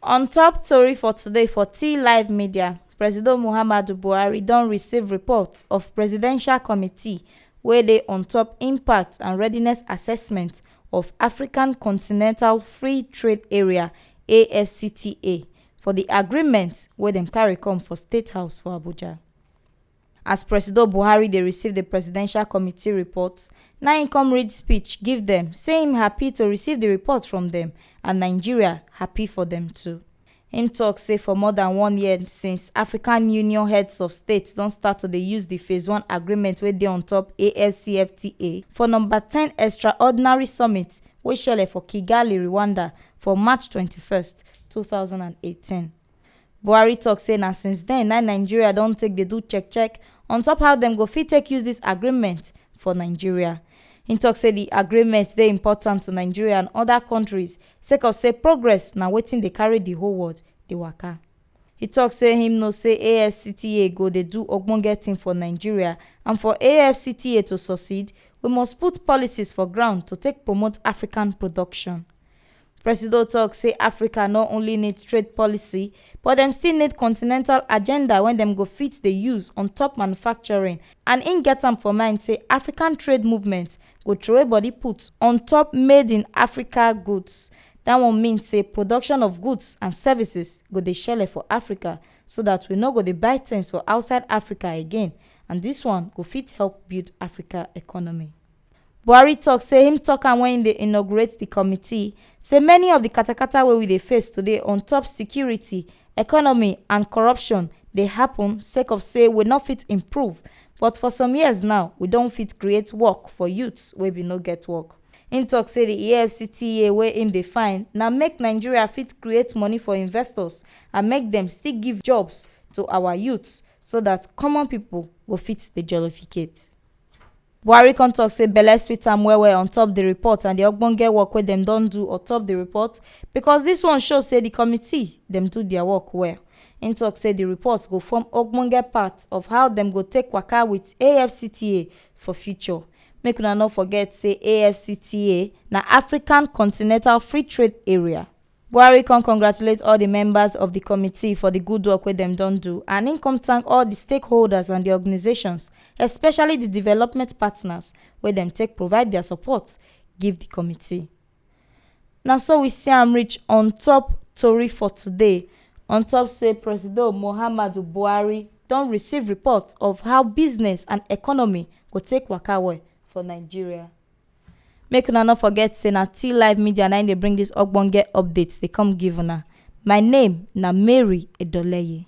On top tori for today for T-Live Media, Presido Muhammadu Buhari don receive report of Presidential Committee wey dey on top impact and readiness assessment of African Continental Free Trade Area (AFCTA) for the agreement wey dem carry come for State House for Abuja. As Presido Buhari dey receive the Presidential Committee report, na im come read speech give dem, say im happy to receive the report from dem and Nigeria happy for dem too. Im tok say for more than 1 year since African Union heads of states don start to dey use the Phase 1 agreement wey dey on top AFCFTA for number 10 Extraordinary Summit wey shele for Kigali, Rwanda for March 21st, 2018. Buhari tok say na since den na Nigeria don take dey do check on top how dem go fit take use dis agreement for Nigeria. Im tok say the agreement dey important to Nigeria and other countries sake of say progress na wetin dey carry the whole world dey waka. He tok say im know say AFCTA go dey do ogbonge tin for Nigeria, and for AFCTA to succeed, we must put policies for ground to take promote African production. Presido tok say Africa no only need trade policy, but dem still need continental agenda wey dem go fit dey use on top manufacturing, and im get am for mind say African trade movement go throway body put on top made in Africa goods. Dat one mean say production of goods and services go dey shele for Africa so that we no go dey buy things for outside Africa again, and dis one go fit help build Africa economy. Buhari tok say im tok am wen im dey inaugurate the committee, say many of the katakata wey we dey face today on top security, economy and corruption dey happen sake of say we no fit improve, but for some years now we don fit create work for youths wey bin no get work. Im tok say the AFCTA wey im dey find na make Nigeria fit create money for investors and make dem still give jobs to our youths so that common people go fit dey jollificate. Buhari come tok say belle sweet am well on top the report and the ogbonge work wey dem don do on top the report, because this one show say the committee dem do their work well. Im tok say the report go form ogbonge part of how dem go take waka with AFCTA for future. Make una no forget say AFCTA na African Continental Free Trade Area. Buhari come congratulate all the members of the committee for the good work wey dem don do, and im come thank all the stakeholders and the organizations, especially the development partners wey dem take provide their support give the committee. Na so we see am reach on top tori for today. On top say Presido Muhammadu Buhari don receive reports of how business and economy go take waka well for Nigeria. Make una no forget say na T-Live Media na im dey bring dis ogbonge updates dey come give una. My name na Mary Edoleye.